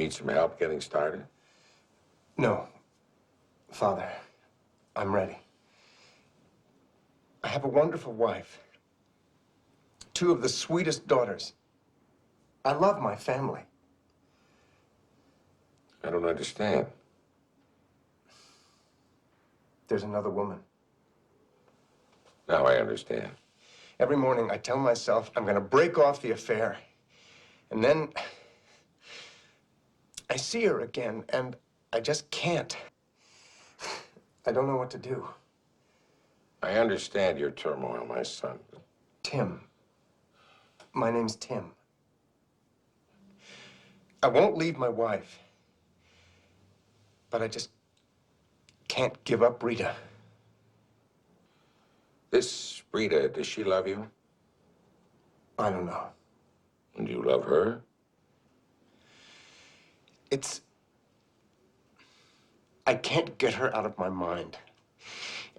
need some help getting started? No, Father. I'm ready. I have a wonderful wife. 2 of the sweetest daughters. I love my family. I don't understand. There's another woman. Now I understand. Every morning I tell myself I'm going to break off the affair. And then I see her again, and I just can't. I don't know what to do. I understand your turmoil, my son. Tim. My name's Tim. I won't leave my wife. But I just can't give up Rita. This Rita, does she love you? I don't know. And do you love her? I can't get her out of my mind.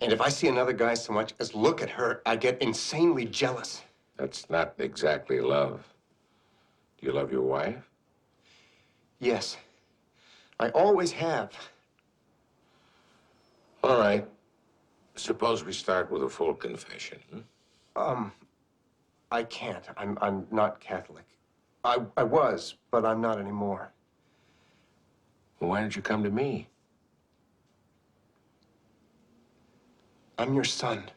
And if I see another guy so much as look at her, I get insanely jealous. That's not exactly love. Do you love your wife? Yes. I always have. All right. Suppose we start with a full confession. I can't. I'm not Catholic. I was, but I'm not anymore. Well, why didn't you come to me? I'm your son.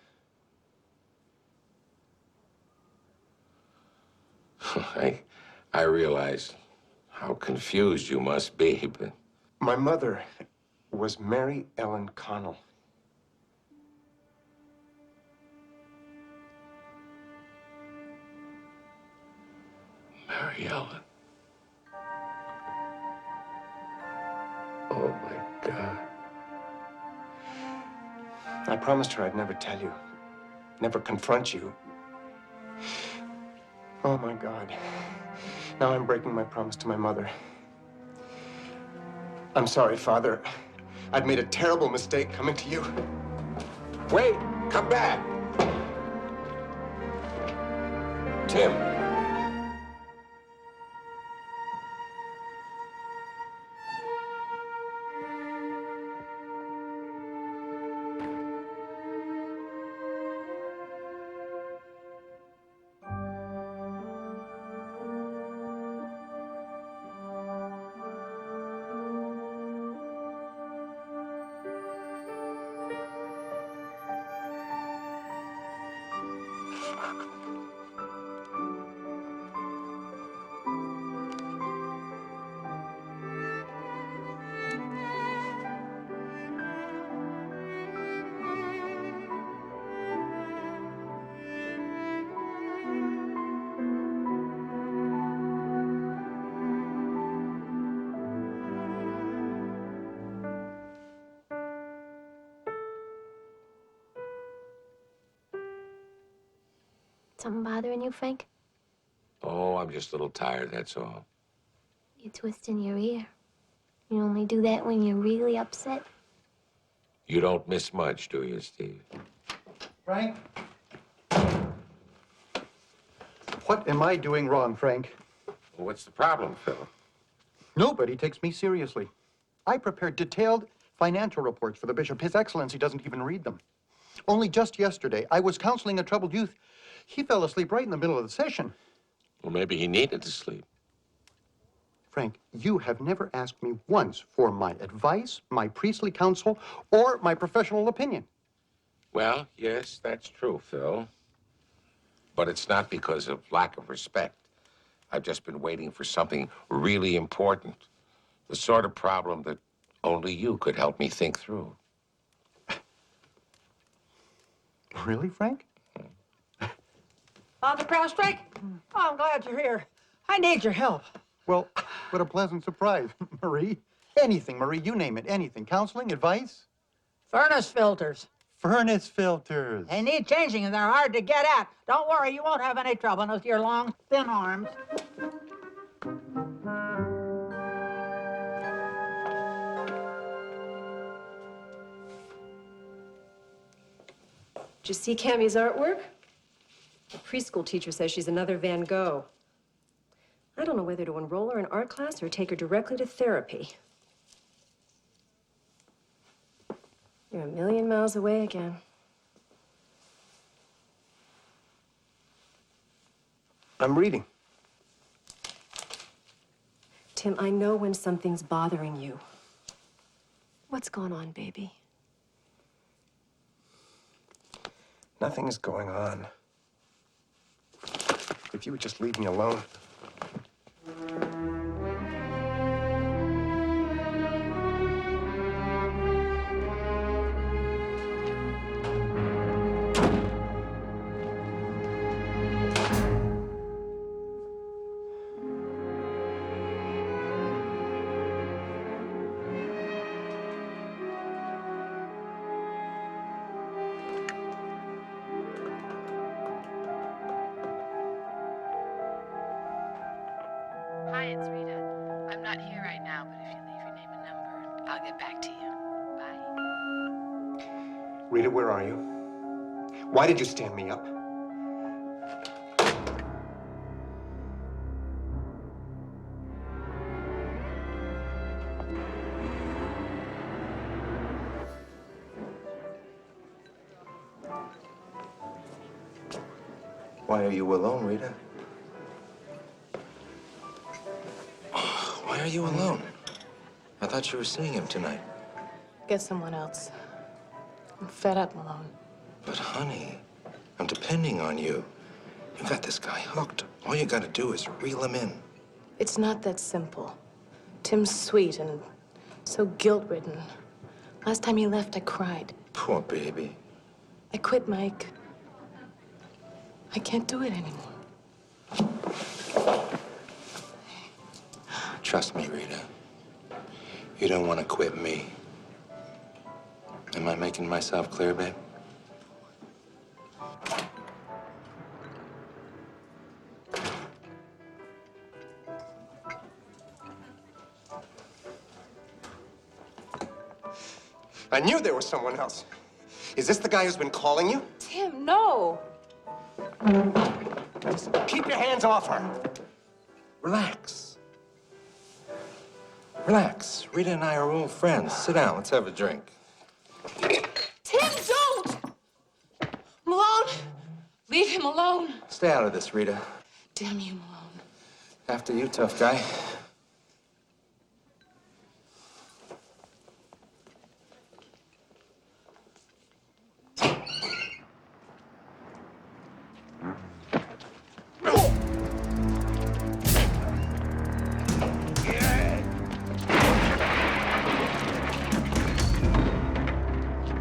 I realize how confused you must be, but... My mother was Mary Ellen Connell. Mary Ellen. Oh, my God. I promised her I'd never tell you, never confront you. Oh, my God. Now I'm breaking my promise to my mother. I'm sorry, Father. I've made a terrible mistake coming to you. Wait! Come back! Tim. Something bothering you, Frank? Oh, I'm just a little tired, that's all. You're twisting your ear. You only do that when you're really upset. You don't miss much, do you, Steve? Frank? What am I doing wrong, Frank? Well, what's the problem, Phil? Nobody takes me seriously. I prepared detailed financial reports for the bishop. His Excellency doesn't even read them. Only just yesterday, I was counseling a troubled youth. He fell asleep right in the middle of the session. Well, maybe he needed to sleep. Frank, you have never asked me once for my advice, my priestly counsel, or my professional opinion. Well, yes, that's true, Phil. But it's not because of lack of respect. I've just been waiting for something really important. The sort of problem that only you could help me think through. Really, Frank? Father Prostrate? Oh, I'm glad you're here. I need your help. Well, what a pleasant surprise, Marie. Anything, Marie, you name it, anything. Counseling, advice? Furnace filters. Furnace filters. They need changing and they're hard to get at. Don't worry, you won't have any trouble with your long, thin arms. Did you see Cammie's artwork? The preschool teacher says she's another Van Gogh. I don't know whether to enroll her in art class or take her directly to therapy. You're a million miles away again. I'm reading. Tim, I know when something's bothering you. What's going on, baby? Nothing is going on. If you would just leave me alone. Hi, it's Rita. I'm not here right now, but if you leave your name and number, I'll get back to you. Bye. Rita, where are you? Why did you stand me up? Why are you alone, Rita? Why are you alone? I thought you were seeing him tonight. Get someone else. I'm fed up, Malone. But honey, I'm depending on you. You got this guy hooked. All you gotta do is reel him in. It's not that simple. Tim's sweet and so guilt-ridden. Last time he left, I cried. Poor baby. I quit, Mike. I can't do it anymore. Trust me, Rita. You don't want to quit me. Am I making myself clear, babe? I knew there was someone else. Is this the guy who's been calling you? Tim, no! Keep your hands off her. Relax. Relax. Rita and I are old friends. Sit down. Let's have a drink. Tim, don't! Malone! Leave him alone. Stay out of this, Rita. Damn you, Malone. After you, tough guy.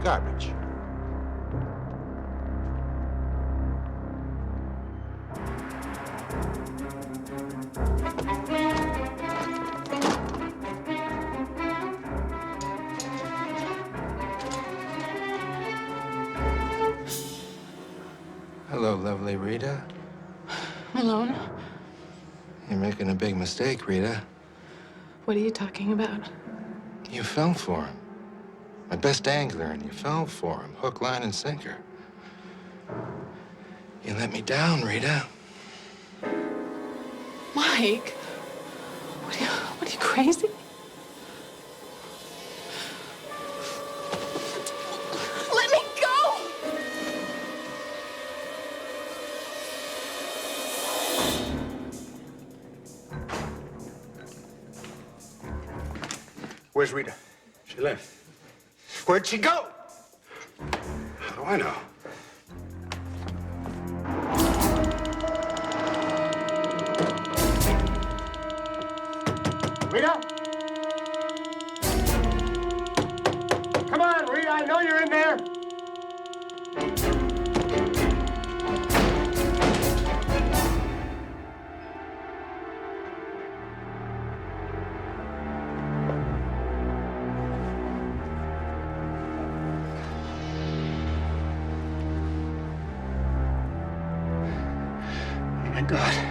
Garbage. Hello, lovely Rita. Malone, You're making a big mistake, Rita. what are you talking about? You fell for him. My best angler, and you fell for him. Hook, line, and sinker. You let me down, Rita. Mike? What are you crazy? Let me go! Where's Rita? She left. Where'd she go? How do I know? Rita? Come on, Rita, I know you're in there. Oh my God.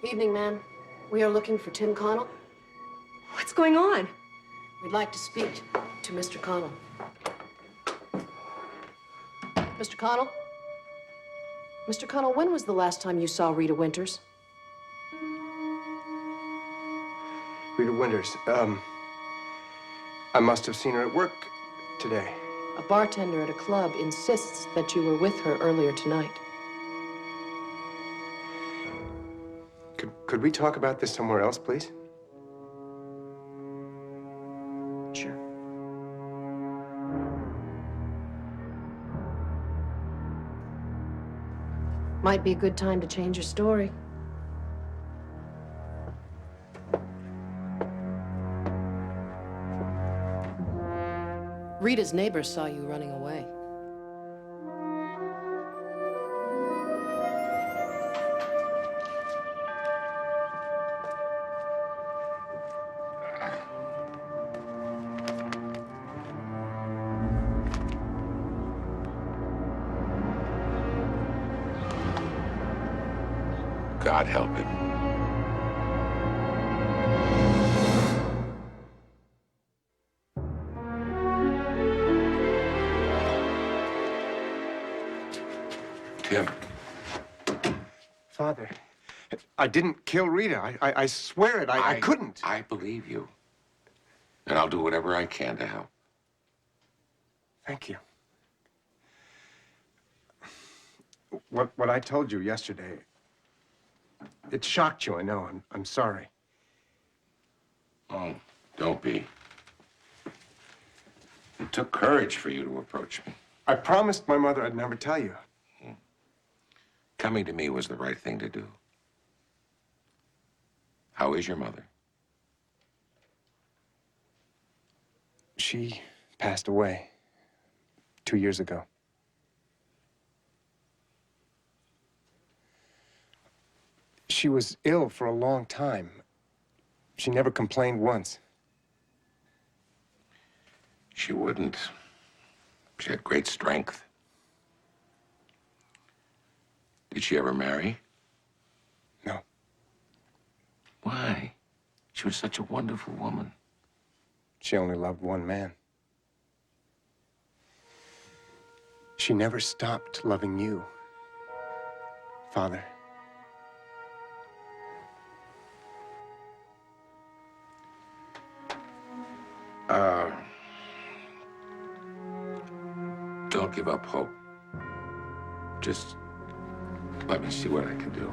Evening, ma'am. We are looking for Tim Connell. What's going on? We'd like to speak to Mr. Connell. Mr. Connell? Mr. Connell, when was the last time you saw Rita Winters? Rita Winters, I must have seen her at work today. A bartender at a club insists that you were with her earlier tonight. Could we talk about this somewhere else, please? Sure. Might be a good time to change your story. Rita's neighbor saw you running away. God help him. Tim. Father, I didn't kill Rita. I swear it. I couldn't. I believe you. And I'll do whatever I can to help. Thank you. What I told you yesterday, it shocked you, I know. I'm sorry. Oh, don't be. It took courage for you to approach me. I promised my mother I'd never tell you. Coming to me was the right thing to do. How is your mother? She passed away 2 years ago. She was ill for a long time. She never complained once. She wouldn't. She had great strength. Did she ever marry? No. Why? She was such a wonderful woman. She only loved one man. She never stopped loving you, Father. Don't give up hope. Just let me see what I can do.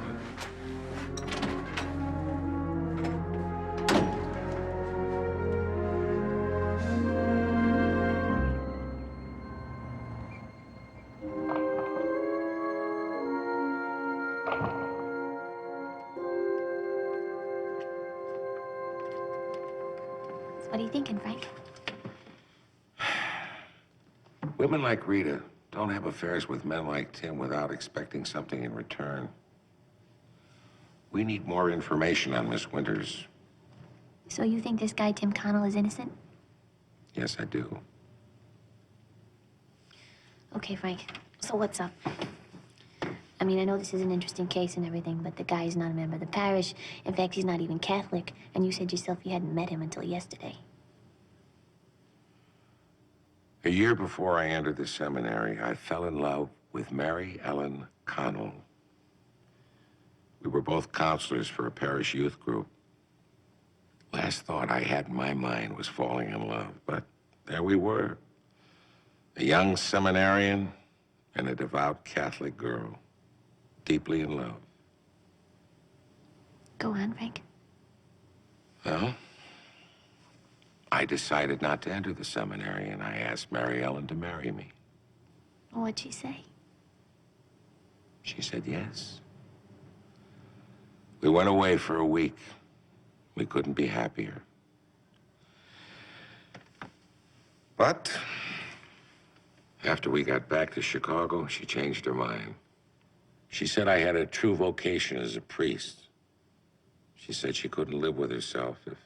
So what are you thinking, Frank? Women like Rita don't have affairs with men like Tim without expecting something in return. We need more information on Miss Winters. So you think this guy, Tim Connell, is innocent? Yes, I do. Okay, Frank. So what's up? I mean, I know this is an interesting case and everything, but the guy is not a member of the parish. In fact, he's not even Catholic. And you said yourself you hadn't met him until yesterday. A year before I entered the seminary, I fell in love with Mary Ellen Connell. We were both counselors for a parish youth group. Last thought I had in my mind was falling in love, but there we were. A young seminarian and a devout Catholic girl, deeply in love. Go on, Frank. Well, I decided not to enter the seminary, and I asked Mary Ellen to marry me. What'd she say? She said yes. We went away for a week. We couldn't be happier. But after we got back to Chicago, she changed her mind. She said I had a true vocation as a priest. She said she couldn't live with herself if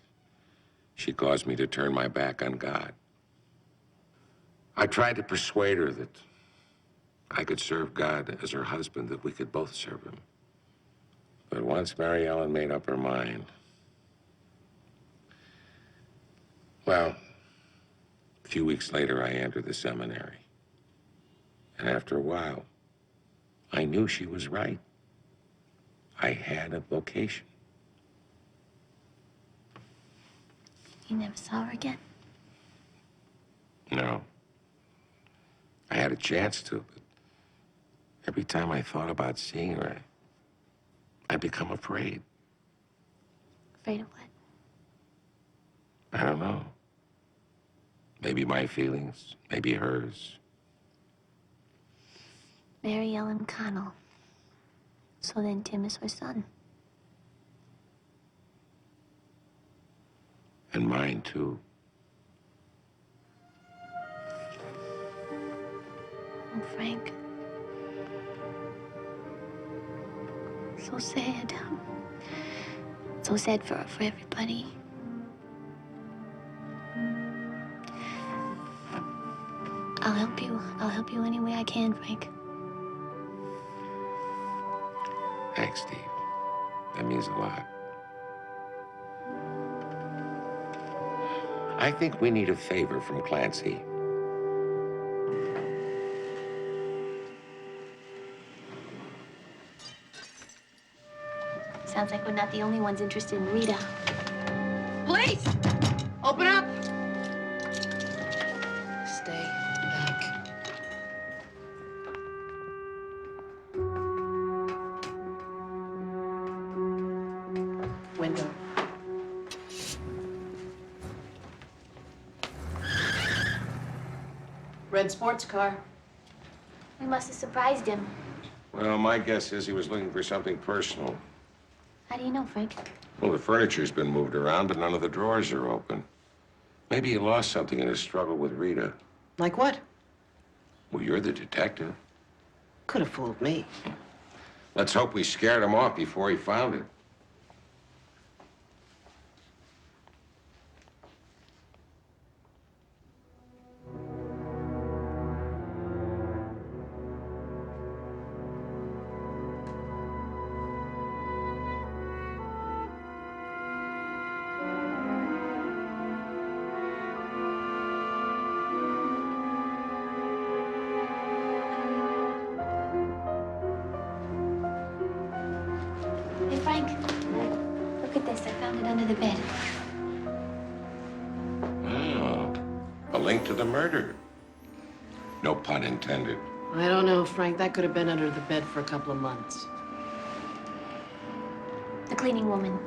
she caused me to turn my back on God. I tried to persuade her that I could serve God as her husband, that we could both serve him. But once Mary Ellen made up her mind, well, a few weeks later, I entered the seminary. And after a while, I knew she was right. I had a vocation. You never saw her again? No. I had a chance to, but every time I thought about seeing her, I'd become afraid. Afraid of what? I don't know. Maybe my feelings, maybe hers. Mary Ellen Connell. So then Tim is her son. And mine, too. Oh, Frank. So sad. So sad for everybody. I'll help you. I'll help you any way I can, Frank. Thanks, Steve. That means a lot. I think we need a favor from Clancy. Sounds like we're not the only ones interested in Rita. Police! Open up! Stay back. Window. Red sports car. We must have surprised him. Well, my guess is he was looking for something personal. How do you know, Frank? Well, the furniture's been moved around, but none of the drawers are open. Maybe he lost something in his struggle with Rita. Like what? Well, you're the detective. Could have fooled me. Let's hope we scared him off before he found it. Hey, Frank. Look at this. I found it under the bed. Oh, a link to the murder. No pun intended. I don't know, Frank. That could have been under the bed for a couple of months. The cleaning woman.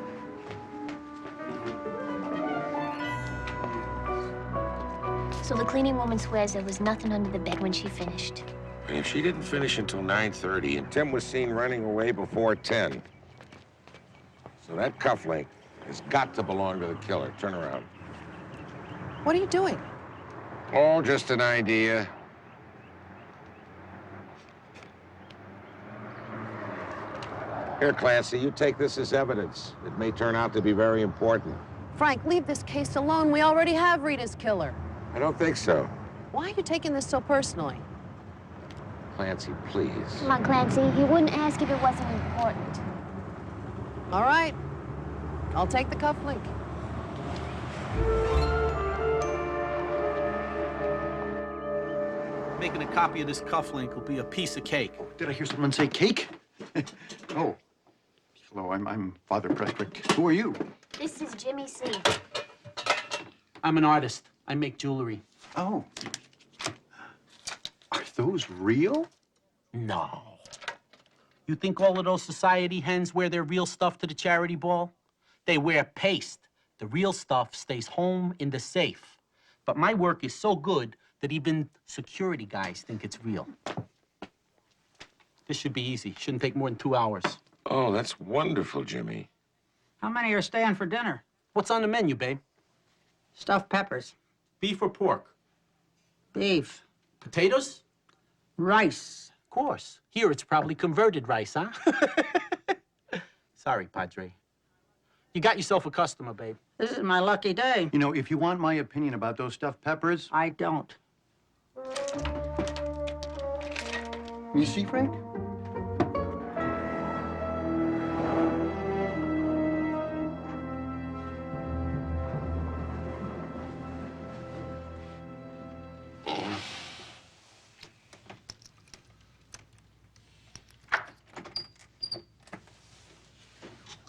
So the cleaning woman swears there was nothing under the bed when she finished. And if she didn't finish until 9:30, and Tim was seen running away before 10. So that cufflink has got to belong to the killer. Turn around. What are you doing? Oh, just an idea. Here, Clancy, you take this as evidence. It may turn out to be very important. Frank, leave this case alone. We already have Rita's killer. I don't think so. Why are you taking this so personally? Clancy, please. Come on, Clancy. He wouldn't ask if it wasn't important. All right. I'll take the cufflink. Making a copy of this cufflink will be a piece of cake. Did I hear someone say cake? Oh. Hello, I'm Father Prestwick. Who are you? This is Jimmy C. I'm an artist. I make jewelry. Oh. Are those real? No. You think all of those society hens wear their real stuff to the charity ball? They wear paste. The real stuff stays home in the safe. But my work is so good that even security guys think it's real. This should be easy. Shouldn't take more than 2 hours. Oh, that's wonderful, Jimmy. How many are staying for dinner? What's on the menu, babe? Stuffed peppers. Beef or pork? Beef. Potatoes? Rice. Of course. Here it's probably converted rice, huh? Sorry, Padre. You got yourself a customer, babe. This is my lucky day. You know, if you want my opinion about those stuffed peppers... I don't. You see, Frank?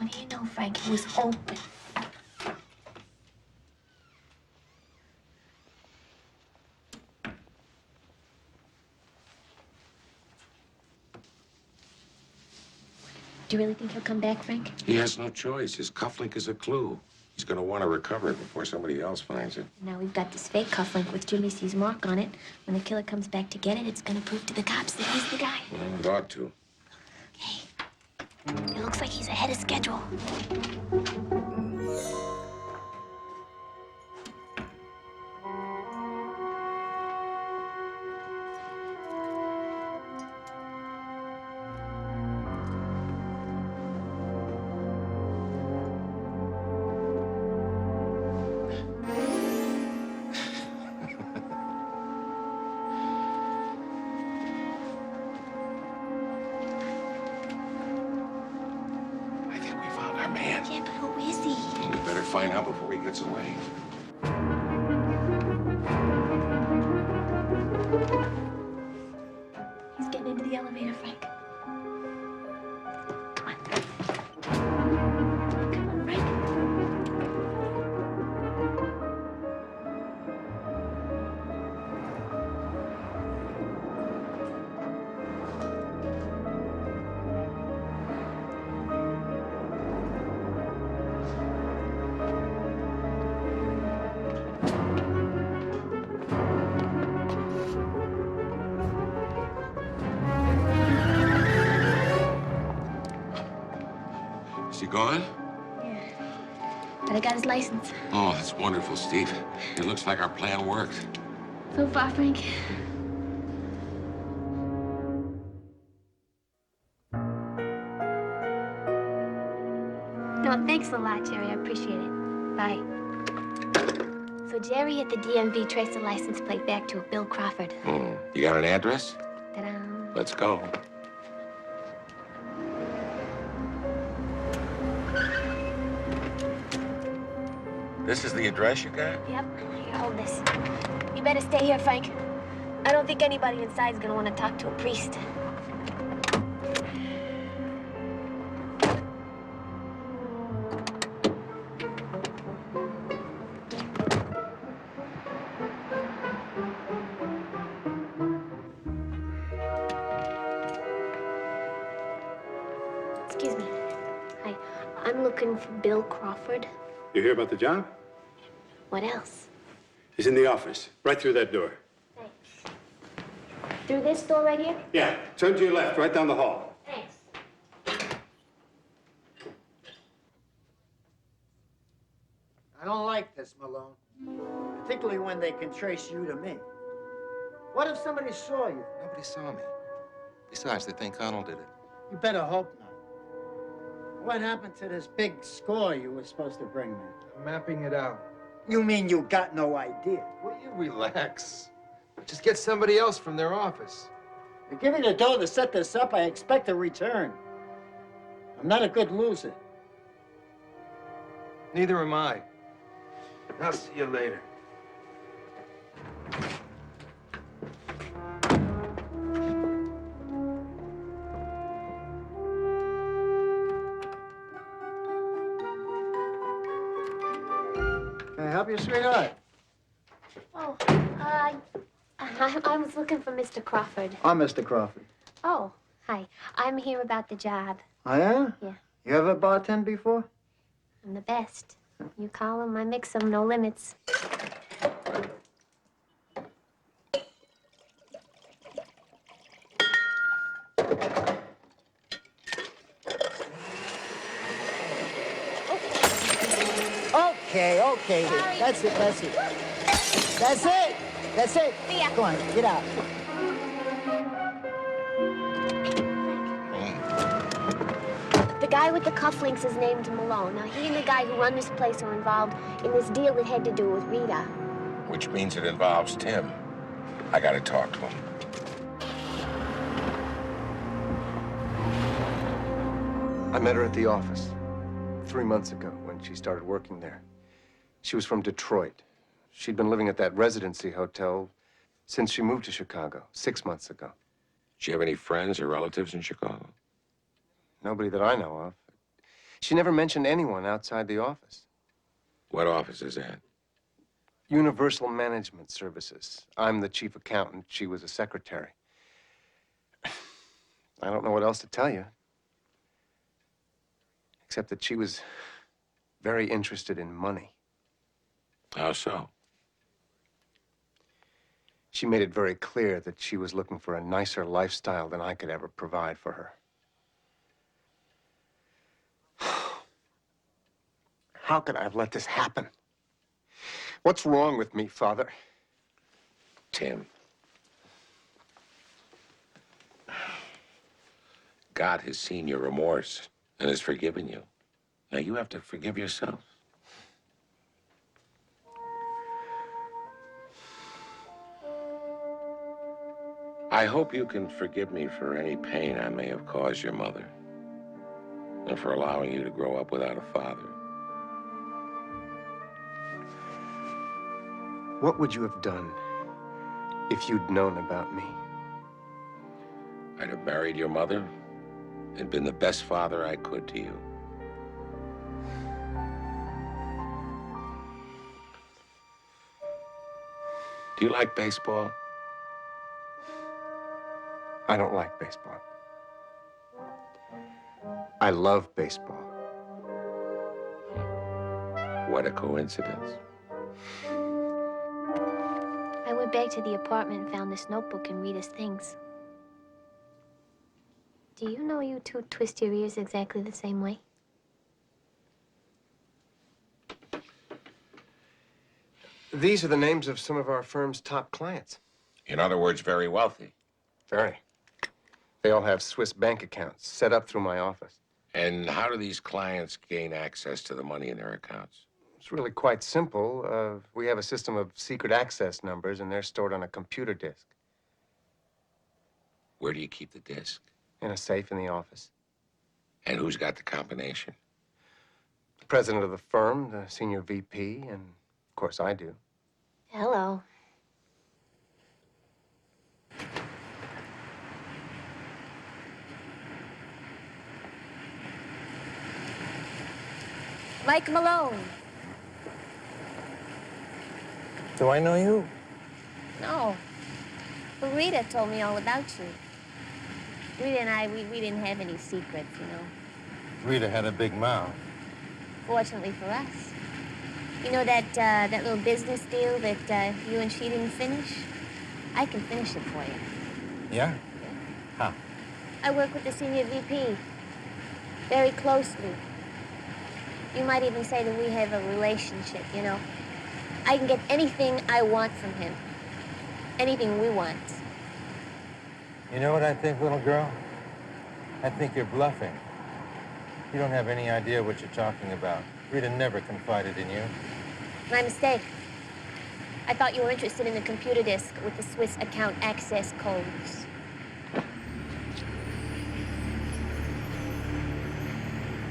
What do you know, Frank? It was open. Do you really think he'll come back, Frank? He has no choice. His cufflink is a clue. He's going to want to recover it before somebody else finds it. Now we've got this fake cufflink with Jimmy C's mark on it. When the killer comes back to get it, it's gonna prove to the cops that he's the guy. Well, it ought to. Hey, it looks like he's ahead of schedule. I think we found our man. Yeah, but who is he? We better find out before he gets away. He's getting into the elevator, Frank. Come on. Come on, Frank. Is he gone? But I got his license. Oh, that's wonderful, Steve. It looks like our plan worked. So far, Frank. No, thanks a lot, Jerry. I appreciate it. Bye. So Jerry at the DMV traced the license plate back to a Bill Crawford. You got an address? Ta-da. Let's go. This is the address you got? Yep. Here, hold this. You better stay here, Frank. I don't think anybody inside's gonna want to talk to a priest. Excuse me. Hi. I'm looking for Bill Crawford. You hear about the job? What else? He's in the office, right through that door. Thanks. Through this door right here? Yeah, turn to your left, right down the hall. Thanks. I don't like this, Malone. Particularly when they can trace you to me. What if somebody saw you? Nobody saw me. Besides, they think Connell did it. You better hope not. What happened to this big score you were supposed to bring me? I'm mapping it out. You mean you got no idea? Will you relax? Just get somebody else from their office. You give me the dough to set this up, I expect a return. I'm not a good loser. Neither am I. I'll see you later. Can I help you, sweetheart? Oh, I was looking for Mr. Crawford. I'm Mr. Crawford. Oh, hi. I'm here about the job. Oh, yeah? Yeah. You ever bartend before? I'm the best. You call 'em, I mix 'em, no limits. Okay. That's it. That's it. See ya. Go on, get out. The guy with the cufflinks is named Malone. Now, he and the guy who run this place are involved in this deal that had to do with Rita. Which means it involves Tim. I gotta talk to him. I met her at the office 3 months ago when she started working there. She was from Detroit. She'd been living at that residency hotel since she moved to Chicago 6 months ago. Do you have any friends or relatives in Chicago? Nobody that I know of. She never mentioned anyone outside the office. What office is that? Universal Management Services. I'm the chief accountant. She was a secretary. I don't know what else to tell you. Except that she was very interested in money. How so? She made it very clear that she was looking for a nicer lifestyle than I could ever provide for her. How could I have let this happen? What's wrong with me, Father? Tim. God has seen your remorse and has forgiven you. Now you have to forgive yourself. I hope you can forgive me for any pain I may have caused your mother, and for allowing you to grow up without a father. What would you have done if you'd known about me? I'd have married your mother and been the best father I could to you. Do you like baseball? I don't like baseball. I love baseball. What a coincidence. I went back to the apartment and found this notebook and Rita's things. Do you know you two twist your ears exactly the same way? These are the names of some of our firm's top clients. In other words, very wealthy. Very. They all have Swiss bank accounts set up through my office. And how do these clients gain access to the money in their accounts? It's really quite simple. We have a system of secret access numbers, and they're stored on a computer disk. Where do you keep the disk? In a safe in the office. And who's got the combination? The president of the firm, the senior VP, and of course I do. Hello. Mike Malone. Do I know you? No. But Rita told me all about you. Rita and I, we didn't have any secrets, you know. Rita had a big mouth. Fortunately for us. You know that little business deal that you and she didn't finish? I can finish it for you. Yeah? How? I work with the senior VP very closely. You might even say that we have a relationship, you know. I can get anything I want from him. Anything we want. You know what I think, little girl? I think you're bluffing. You don't have any idea what you're talking about. Rita never confided in you. My mistake. I thought you were interested in the computer disk with the Swiss account access codes.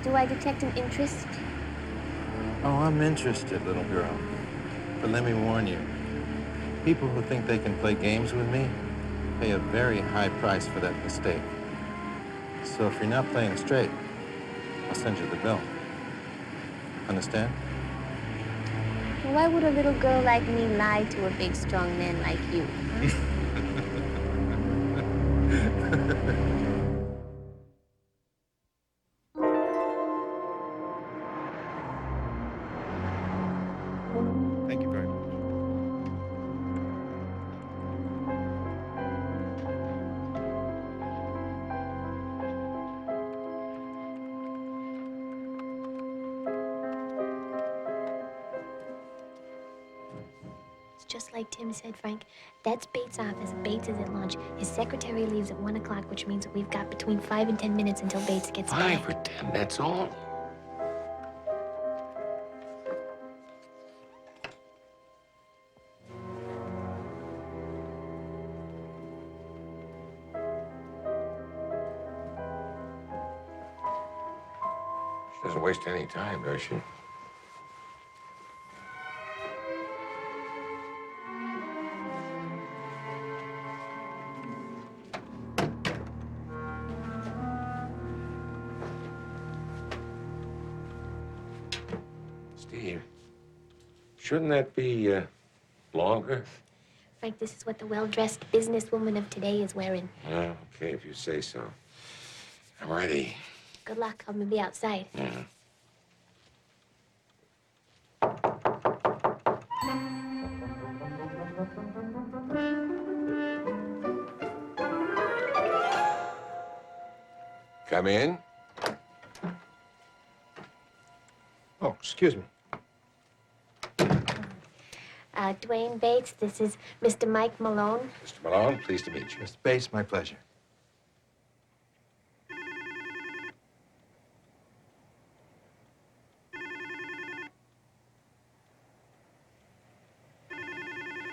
Do I detect an interest? Oh, I'm interested, little girl. But let me warn you. People who think they can play games with me pay a very high price for that mistake. So if you're not playing straight, I'll send you the bill. Understand? Why would a little girl like me lie to a big, strong man like you? Thank you very much. It's just like Tim said, Frank. That's Bates' office. Bates is at lunch. His secretary leaves at 1 o'clock, which means that we've got between 5 and 10 minutes until Bates gets 5 back. or 10, that's all. She doesn't waste any time, does she? 50. Shouldn't that be longer? Frank, this is what the well-dressed businesswoman of today is wearing. Well, okay, if you say so. I'm ready. Good luck. I'm gonna be outside. Yeah. Come in. Oh, excuse me. Dwayne Bates, this is Mr. Mike Malone. Mr. Malone, pleased to meet you. Mr. Bates, my pleasure.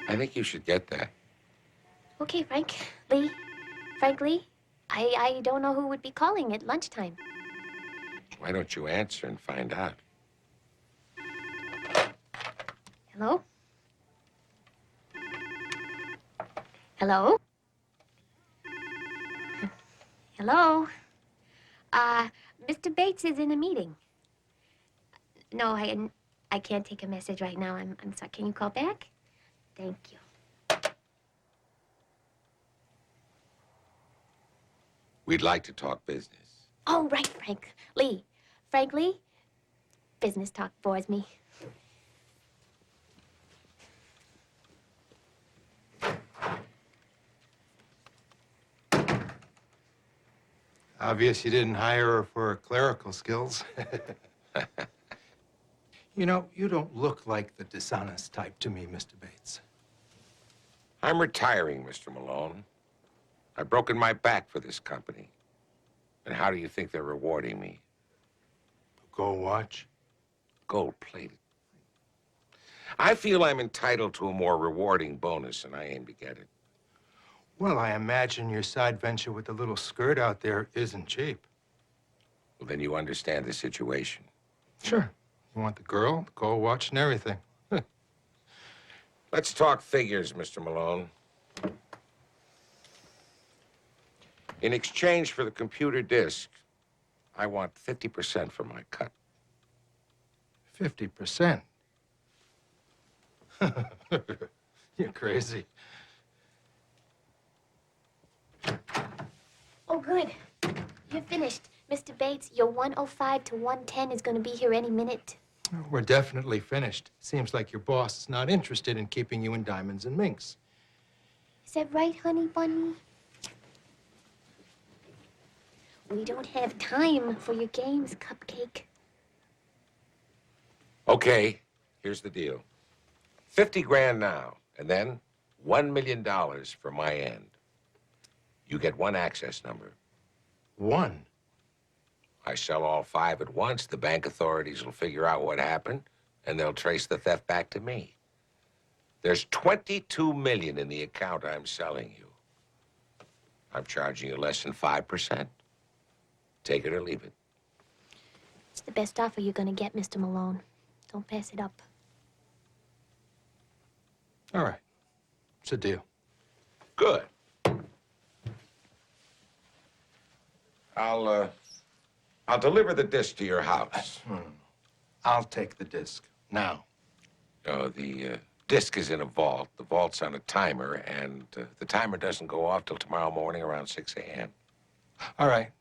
I think you should get that. Okay, Frank. Lee. Frank Lee. I don't know who would be calling at lunchtime. Why don't you answer and find out? Hello? Hello? Hello? Mr. Bates is in a meeting. No, I can't take a message right now. I'm sorry. Can you call back? Thank you. We'd like to talk business. Oh, right, Frank. Lee. Frank Lee? Business talk bores me. Obvious you didn't hire her for her clerical skills. You know, you don't look like the dishonest type to me, Mr. Bates. I'm retiring, Mr. Malone. I've broken my back for this company. And how do you think they're rewarding me? Gold watch? Gold-plated. I feel I'm entitled to a more rewarding bonus, and I aim to get it. Well, I imagine your side venture with the little skirt out there isn't cheap. Well, then you understand the situation. Sure. You want the girl, the gold watch, and everything. Let's talk figures, Mr. Malone. In exchange for the computer disk, I want 50% for my cut. 50%? You're crazy. Oh, good. You're finished. Mr. Bates, your 105 to 110 is going to be here any minute. We're definitely finished. Seems like your boss is not interested in keeping you in diamonds and minks. Is that right, honey bunny? We don't have time for your games, Cupcake. Okay, here's the deal. 50 grand now, and then $1 million for my end. You get one access number. One? I sell all 5 at once. The bank authorities will figure out what happened, and they'll trace the theft back to me. There's $22 million in the account I'm selling you. I'm charging you less than 5%. Take it or leave it. It's the best offer you're going to get, Mr. Malone. Don't pass it up. All right. It's a deal. Good. I'll deliver the disc to your house. I'll take the disc. Now. No, the disc is in a vault. The vault's on a timer, and the timer doesn't go off till tomorrow morning around 6 a.m. All right.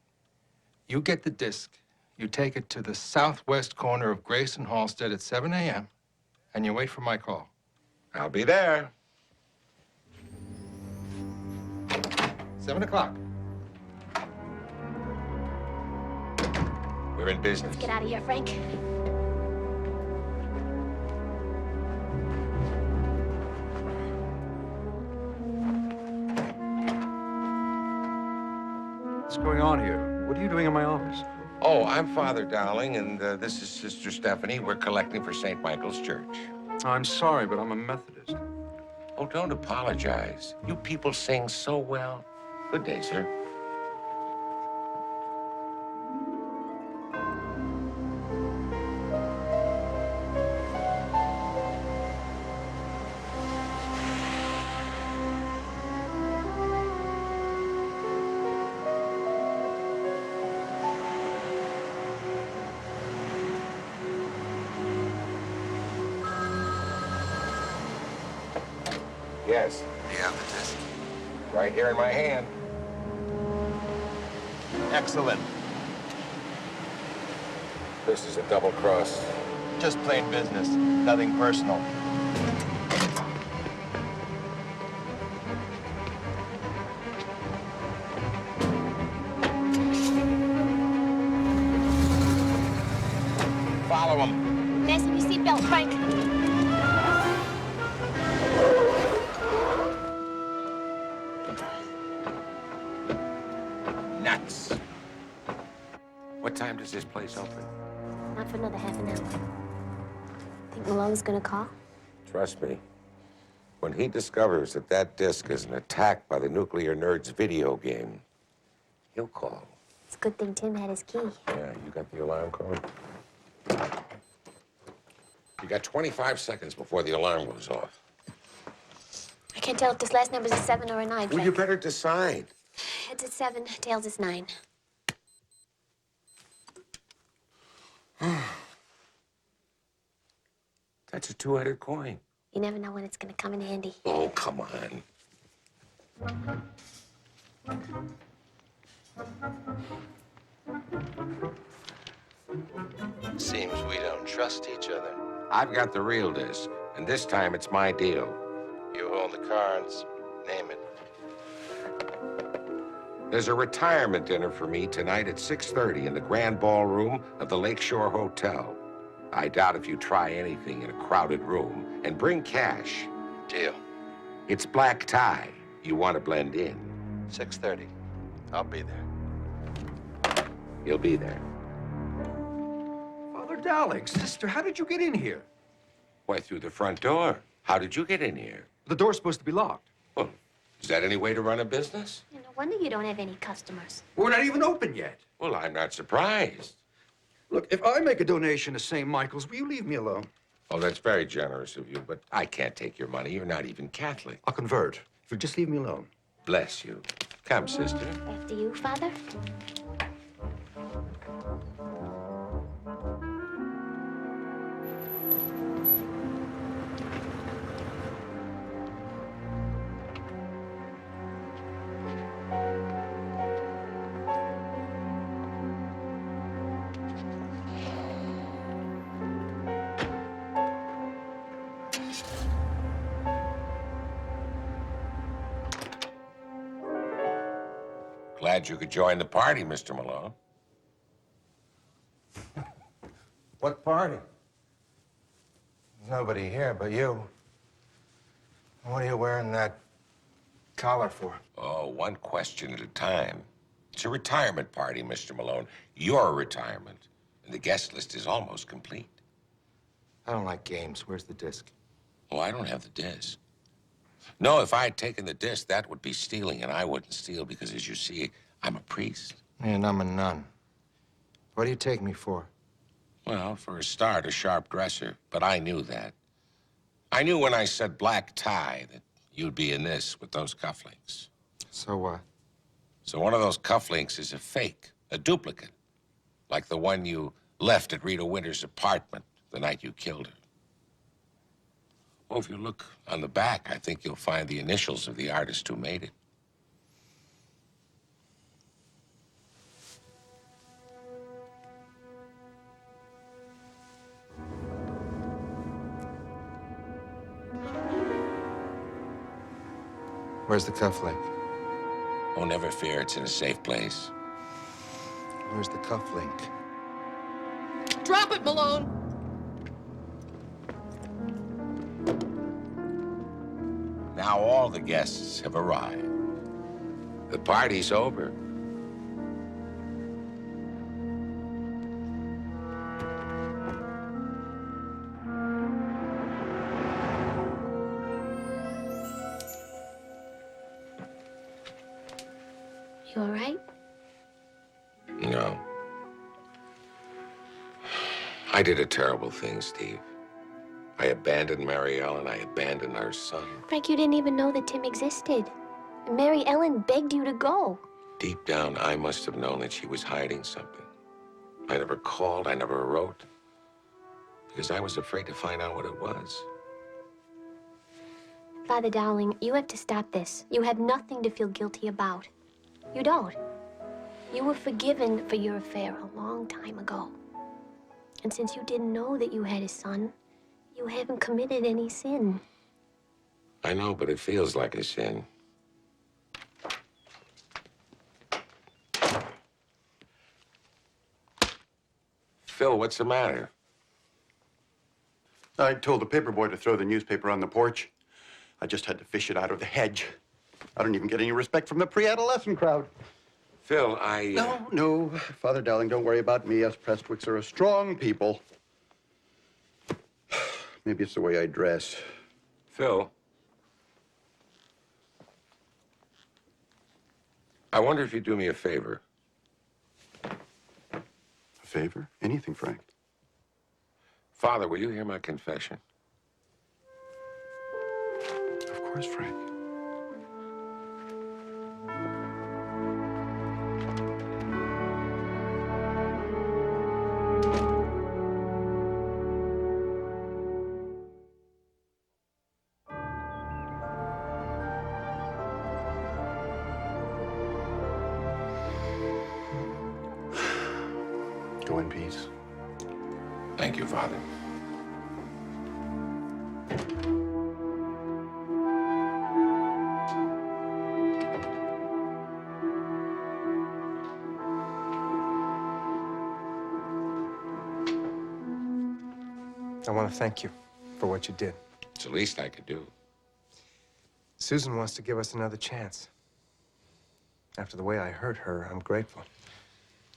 You get the disc. You take it to the southwest corner of Grace and Halstead at 7 a.m., and you wait for my call. I'll be there. 7 o'clock. We're in business. Get out of here, Frank. What's going on here? What are you doing in my office? Oh, I'm Father Dowling, and this is Sister Stephanie. We're collecting for St. Michael's Church. I'm sorry, but I'm a Methodist. Oh, don't apologize. You people sing so well. Good day, sir. Yes. Do you have the disc? Right here in my hand. Excellent. This is a double cross. Just plain business, nothing personal. Follow him. Fasten your seatbelt, Frank. Nuts. What time does this place open? Not for another half an hour. Think Malone's gonna call? Trust me. When he discovers that that disc is an attack by the nuclear nerds video game, he'll call. It's a good thing Tim had his key. Yeah, you got the alarm code? You got 25 seconds before the alarm goes off. I can't tell if this last number's a 7 or a 9, Well, Frank. you better decide. Heads at 7, tails is 9. That's a two-headed coin. You never know when it's gonna come in handy. Oh, come on. Seems we don't trust each other. I've got the real disc, and this time it's my deal. You own the cards. Name it. There's a retirement dinner for me tonight at 6:30 in the grand ballroom of the Lakeshore Hotel. I doubt if you try anything in a crowded room. And bring cash. Deal. It's black tie. You want to blend in. 6:30. I'll be there. You'll be there. Father Dowling, sister, how did you get in here? Why, through the front door. How did you get in here? The door's supposed to be locked. Well, is that any way to run a business? No wonder you don't have any customers. We're not even open yet. Well, I'm not surprised. Look, if I make a donation to St. Michael's, will you leave me alone? Oh, that's very generous of you, but I can't take your money. You're not even Catholic. I'll convert. If you'll just leave me alone. Bless you. Come, sister. After you, Father? Glad you could join the party, Mr. Malone. What party? There's nobody here but you. What are you wearing that collar for? Oh, one question at a time. It's a retirement party, Mr. Malone. Your retirement. And the guest list is almost complete. I don't like games. Where's the disc? Oh, I don't have the disc. No, if I had taken the disc, that would be stealing, and I wouldn't steal because, as you see, I'm a priest. And I'm a nun. What do you take me for? Well, for a start, a sharp dresser, but I knew that. I knew when I said black tie that you'd be in this with those cufflinks. So what? So one of those cufflinks is a fake, a duplicate, like the one you left at Rita Winter's apartment the night you killed her. Well, if you look on the back, I think you'll find the initials of the artist who made it. Where's the cufflink? Oh, never fear, it's in a safe place. Where's the cufflink? Drop it, Malone! Now all the guests have arrived. The party's over. You all right? No. I did a terrible thing, Steve. I abandoned Mary Ellen. I abandoned our son. Frank, you didn't even know that Tim existed. And Mary Ellen begged you to go. Deep down, I must have known that she was hiding something. I never called, I never wrote, because I was afraid to find out what it was. Father Dowling, you have to stop this. You have nothing to feel guilty about. You don't. You were forgiven for your affair a long time ago. And since you didn't know that you had a son, you haven't committed any sin. I know, but it feels like a sin. Phil, what's the matter? I told the paperboy to throw the newspaper on the porch. I just had to fish it out of the hedge. I don't even get any respect from the pre-adolescent crowd. Phil, No, Father Dowling, don't worry about me. Us Prestwicks are a strong people. Maybe it's the way I dress. Phil. I wonder if you'd do me a favor. A favor? Anything, Frank. Father, will you hear my confession? Of course, Frank. Go in peace. Thank you, Father. I want to thank you for what you did. It's the least I could do. Susan wants to give us another chance. After the way I hurt her, I'm grateful.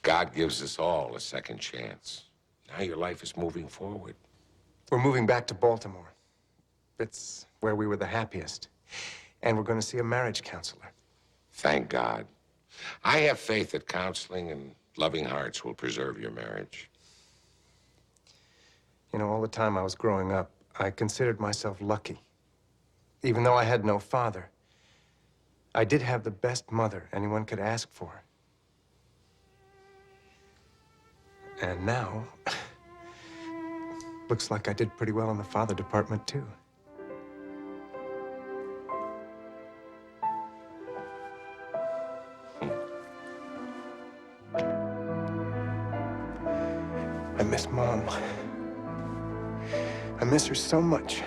God gives us all a second chance. Now your life is moving forward. We're moving back to Baltimore. It's where we were the happiest. And we're going to see a marriage counselor. Thank God. I have faith that counseling and loving hearts will preserve your marriage. You know, all the time I was growing up, I considered myself lucky. Even though I had no father, I did have the best mother anyone could ask for. And now, looks like I did pretty well in the father department, too. I miss Mom. I miss her so much.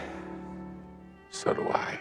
So do I.